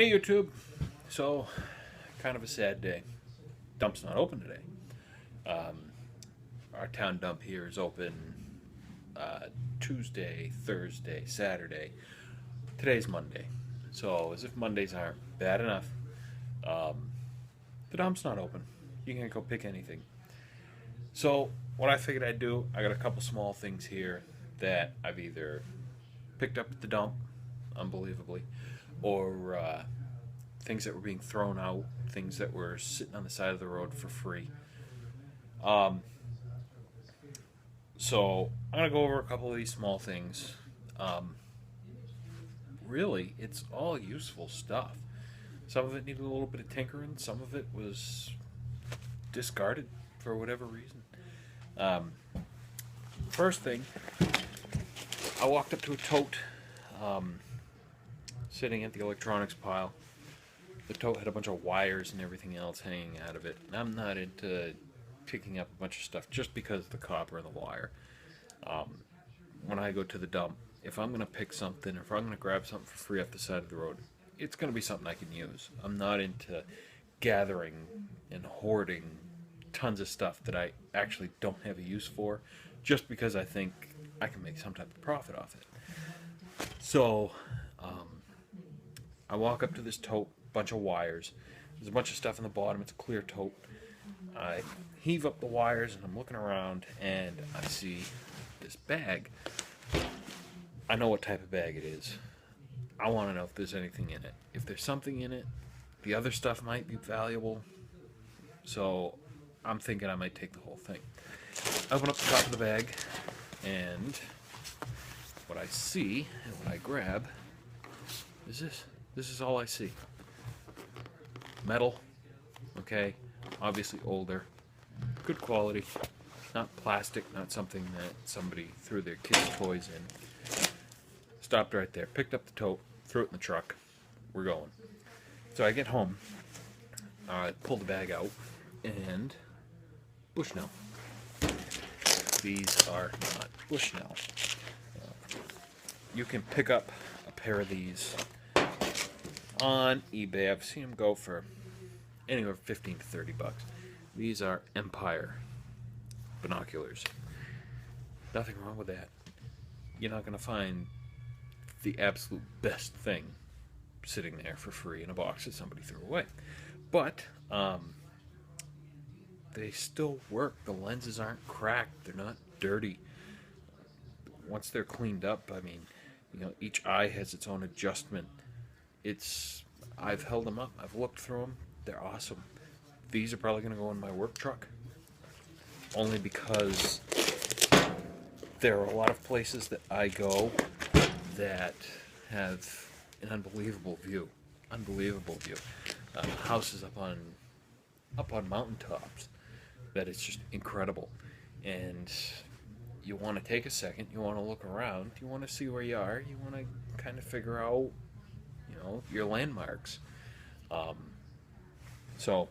Hey YouTube. So, kind of a sad day. Dump's not open today. Um, our town dump here is open Tuesday, Thursday, Saturday. Today's Monday. So, as if Mondays aren't bad enough, um, the dump's not open. You can't go pick anything. So, what I figured I'd do, I got a couple small things here that I've either picked up at the dump, unbelievably, or things that were being thrown out, things that were sitting on the side of the road for free. Um, so I'm gonna go over a couple of these small things. Um, Really, it's all useful stuff. Some of it needed a little bit of tinkering. Some of it was discarded for whatever reason. Um, First thing, I walked up to a tote um, sitting at the electronics pile. The tote had a bunch of wires and everything else hanging out of it. And I'm not into picking up a bunch of stuff just because of the copper and the wire. Um, when I go to the dump, if I'm going to pick something, if I'm going to grab something for free off the side of the road, it's going to be something I can use. I'm not into gathering and hoarding tons of stuff that I actually don't have a use for just because I think I can make some type of profit off it. So, I walk up to this tote, bunch of wires. There's a bunch of stuff in the bottom. It's a clear tote. I heave up the wires and I'm looking around and I see this bag. I know what type of bag it is. I want to know if there's anything in it. If there's something in it, the other stuff might be valuable. So I'm thinking I might take the whole thing. I open up the top of the bag and what I see and what I grab is this. This is all I see. Metal, okay, obviously older, good quality, not plastic, not something that somebody threw their kids' toys in. Stopped right there, picked up the tote, threw it in the truck, we're going. So I get home, I pull the bag out, and Bushnell. These are not Bushnell. You can pick up a pair of these on eBay. I've seen them go for anywhere from 15 to 30 bucks. These are Empire binoculars. Nothing wrong with that. You're not going to find the absolute best thing sitting there for free in a box that somebody threw away. But they still work. The lenses aren't cracked. They're not dirty. Once they're cleaned up, I mean, each eye has its own adjustment. I've held them up. I've looked through them. They're awesome. These are probably going to go in my work truck. Only because there are a lot of places that I go that have an unbelievable view. Unbelievable view. Houses up on mountaintops that it's just incredible. And you want to take a second, you want to look around, you want to see where you are, you want to kind of figure out, your landmarks. So,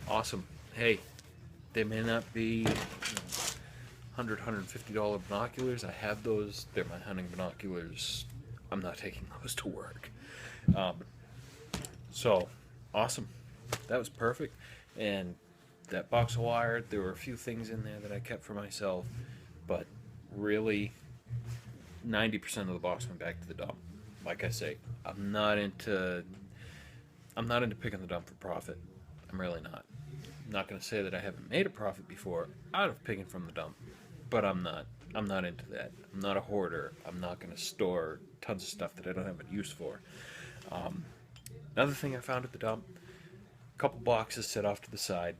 awesome. Hey, they may not be $100, $150 binoculars. I have those. They're my hunting binoculars. I'm not taking those to work. So, awesome. That was perfect. And that box of wire, there were a few things in there that I kept for myself, but really 90% of the box went back to the dump. Like I say, I'm not into picking the dump for profit. I'm really not. I'm not going to say that I haven't made a profit before out of picking from the dump, but I'm not into that. I'm not a hoarder. I'm not going to store tons of stuff that I don't have a use for. Another thing I found at the dump, a couple boxes set off to the side.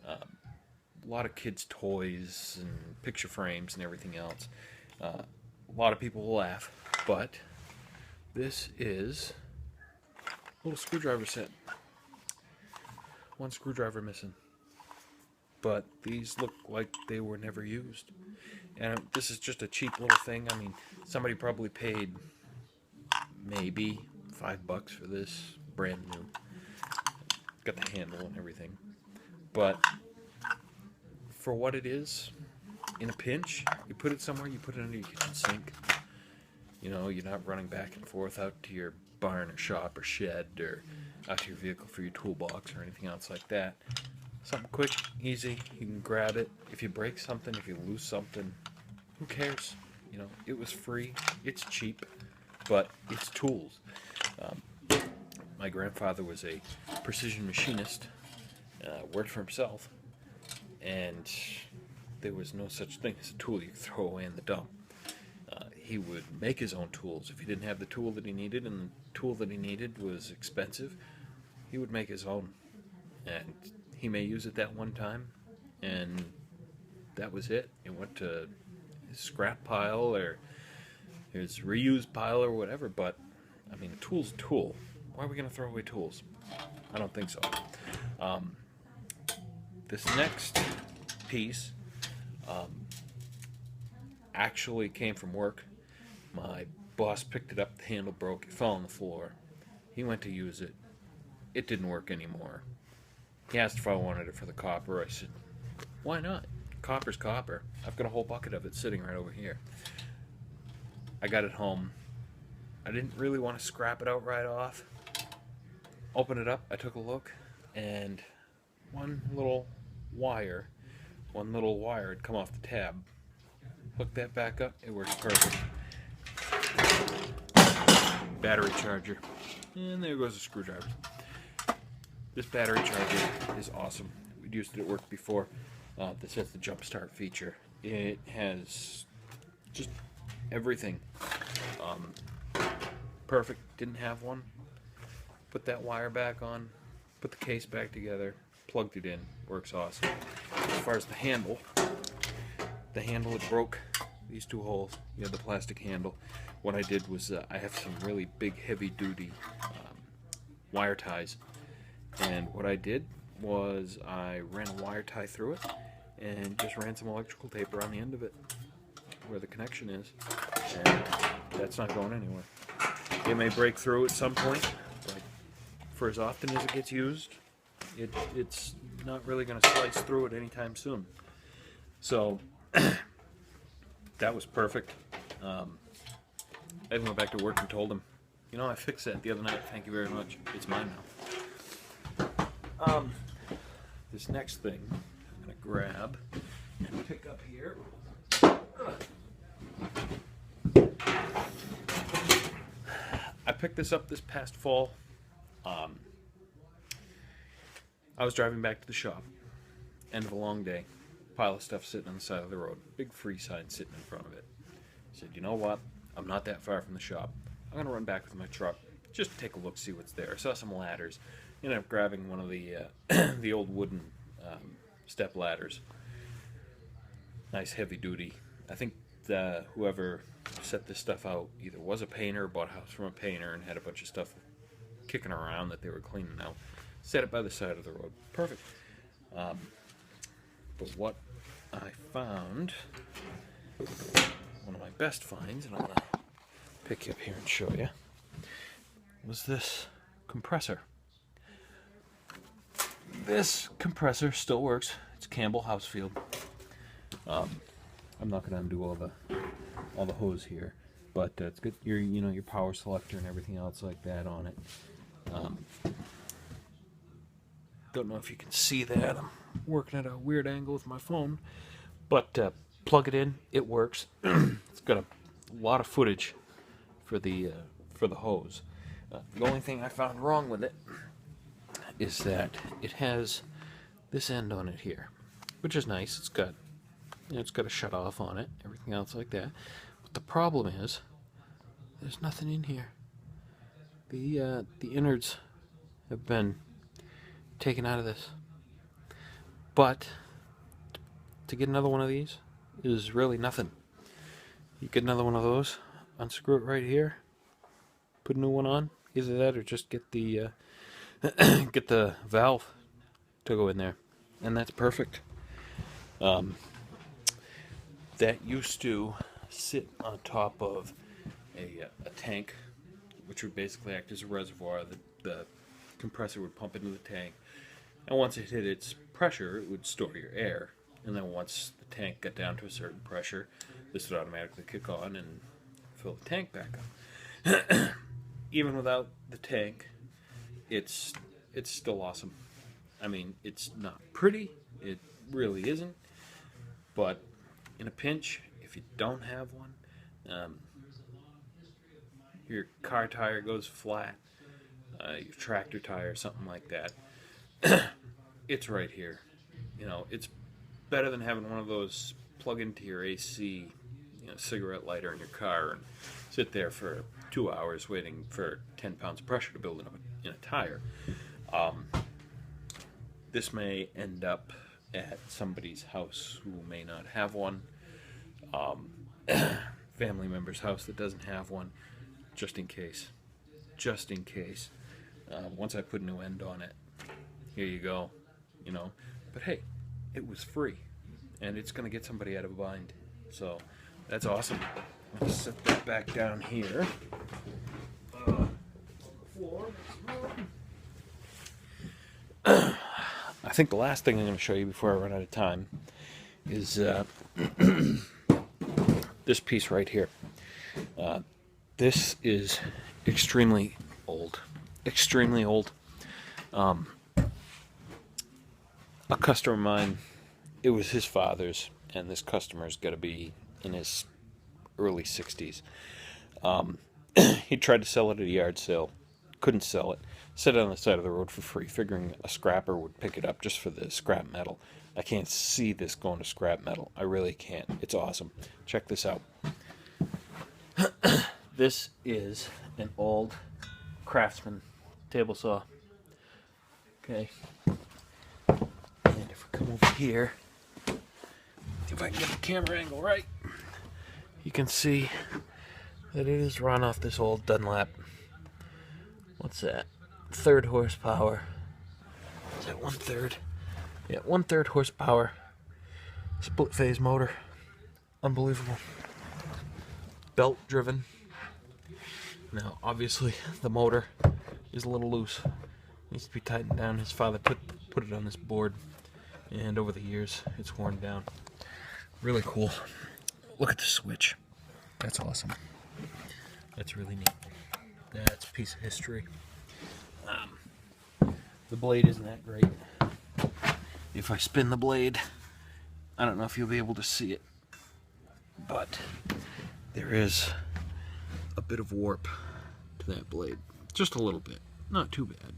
A lot of kids' toys and picture frames and everything else. A lot of people will laugh, but this is a little screwdriver set. One screwdriver missing. But these look like they were never used. And this is just a cheap little thing. I mean, somebody probably paid maybe $5 for this, brand new. Got the handle and everything. But for what it is, in a pinch, you put it somewhere, you put it under your kitchen sink. You're not running back and forth out to your barn or shop or shed or out to your vehicle for your toolbox or anything else like that. Something quick, easy, you can grab it. If you break something, if you lose something, who cares? You know, it was free, it's cheap, but it's tools. My grandfather was a precision machinist, worked for himself, and there was no such thing as a tool you could throw away in the dump. He would make his own tools. If he didn't have the tool that he needed, and the tool that he needed was expensive, he would make his own. And he may use it that one time, and that was it. It went to his scrap pile or his reused pile or whatever, but, I mean, a tool's a tool. Why are we going to throw away tools? I don't think so. This next piece actually came from work. My boss picked it up, the handle broke, it fell on the floor. He went to use it. It didn't work anymore. He asked if I wanted it for the copper. I said, why not? Copper's copper. I've got a whole bucket of it sitting right over here. I got it home. I didn't really want to scrap it out right off. Opened it up, I took a look, and one little wire had come off the tab. Hooked that back up, it works perfect. Battery charger. And there goes the screwdriver. This battery charger is awesome. We'd used it at work before. This has the jump start feature. It has just everything. Perfect. Didn't have one. Put that wire back on, put the case back together, plugged it in. Works awesome. As far as the handle it broke these two holes. You have the plastic handle. What I did was I have some really big heavy duty wire ties, and what I did was I ran a wire tie through it and just ran some electrical tape around the end of it where the connection is, and that's not going anywhere. It may break through at some point, but for as often as it gets used, it's not really going to slice through it anytime soon. So that was perfect. I even went back to work and told him, you know, I fixed that the other night. Thank you very much. It's mine now. This next thing I'm going to grab and pick up here. I picked this up this past fall. I was driving back to the shop. End of a long day. Pile of stuff sitting on the side of the road. Big free sign sitting in front of it. I said, you know what? I'm not that far from the shop. I'm going to run back with my truck. Just take a look, see what's there. I saw some ladders. Ended up grabbing one of the the old wooden step ladders. Nice heavy duty. I think whoever set this stuff out either was a painter or bought a house from a painter and had a bunch of stuff kicking around that they were cleaning out. Set it by the side of the road. Perfect. But what I found, one of my best finds, and I'm going to pick you up here and show you, was this compressor. This compressor still works. It's Campbell Housefield. I'm not going to undo all the hose here, but it's got your power selector and everything else like that on it. Don't know if you can see that. I'm working at a weird angle with my phone, but plug it in. It works. It's got a lot of footage for the hose. The only thing I found wrong with it is that it has this end on it here, which is nice. It's got a shut off on it, everything else like that. But the problem is there's nothing in here. The innards have been taken out of this. But to get another one of these is really nothing. You get another one of those, unscrew it right here, put a new one on. Either that or just get the get the valve to go in there, and that's perfect. That used to sit on top of a tank, which would basically act as a reservoir. The compressor would pump into the tank, and once it hit its pressure, it would store your air. And then once the tank got down to a certain pressure, this would automatically kick on and fill the tank back up. even without the tank, it's still awesome. I mean, it's not pretty, it really isn't, but in a pinch, if you don't have one, your car tire goes flat, your tractor tire, something like that, it's right here. You know, it's better than having one of those plug into your AC, cigarette lighter in your car and sit there for 2 hours waiting for 10 pounds of pressure to build up in a tire. This may end up at somebody's house who may not have one, family member's house that doesn't have one, just in case. Just in case. Once I put a new end on it, here you go. But hey, it was free, and it's going to get somebody out of a bind. So that's awesome. Let's set that back down here. I think the last thing I'm going to show you before I run out of time is this piece right here. This is extremely old. Extremely old. A customer of mine, it was his father's, and this customer's got to be in his early 60s. He tried to sell it at a yard sale, couldn't sell it, set it on the side of the road for free, figuring a scrapper would pick it up just for the scrap metal. I can't see this going to scrap metal. I really can't. It's awesome. Check this out. This is an old Craftsman table saw. Okay. And if we come over here, if I can get the camera angle right, you can see that it is run off this old Dunlap. What's that? 3rd horsepower. Is that 1/3? Yeah, 1/3 horsepower. Split phase motor. Unbelievable. Belt driven. Now, obviously, the motor is a little loose. Needs to be tightened down. His father put it on this board, and over the years, it's worn down. Really cool. Look at the switch. That's awesome. That's really neat. That's a piece of history. The blade isn't that great. If I spin the blade, I don't know if you'll be able to see it, but there is a bit of warp to that blade. Just a little bit. Not too bad.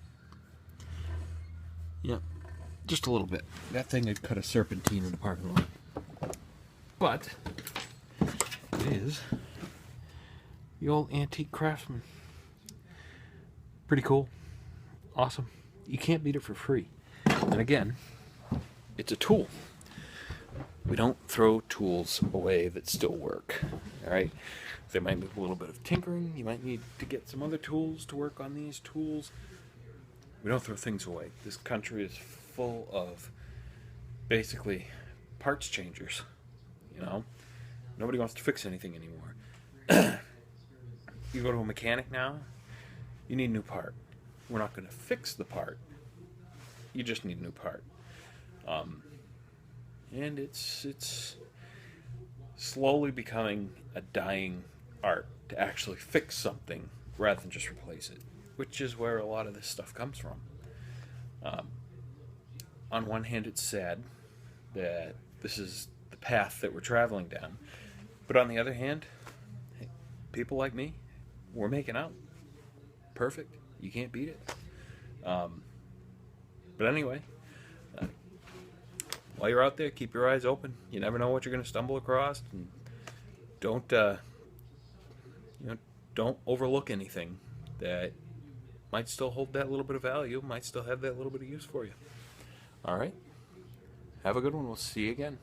Yeah, just a little bit. That thing had cut a serpentine in the parking lot. But it is the old antique Craftsman. Pretty cool. Awesome. You can't beat it for free. And again, it's a tool. We don't throw tools away that still work. Alright? There might be a little bit of tinkering. You might need to get some other tools to work on these tools. We don't throw things away. This country is full of basically parts changers. Nobody wants to fix anything anymore. You go to a mechanic now, you need a new part. We're not going to fix the part. You just need a new part. And it's slowly becoming a dying art to actually fix something rather than just replace it, which is where a lot of this stuff comes from. On one hand, it's sad that this is the path that we're traveling down, but on the other hand, hey, people like me, we're making out. Perfect. You can't beat it. But anyway, while you're out there, keep your eyes open. You never know what you're going to stumble across, and don't overlook anything that might still hold that little bit of value, might still have that little bit of use for you. All right. Have a good one. We'll see you again.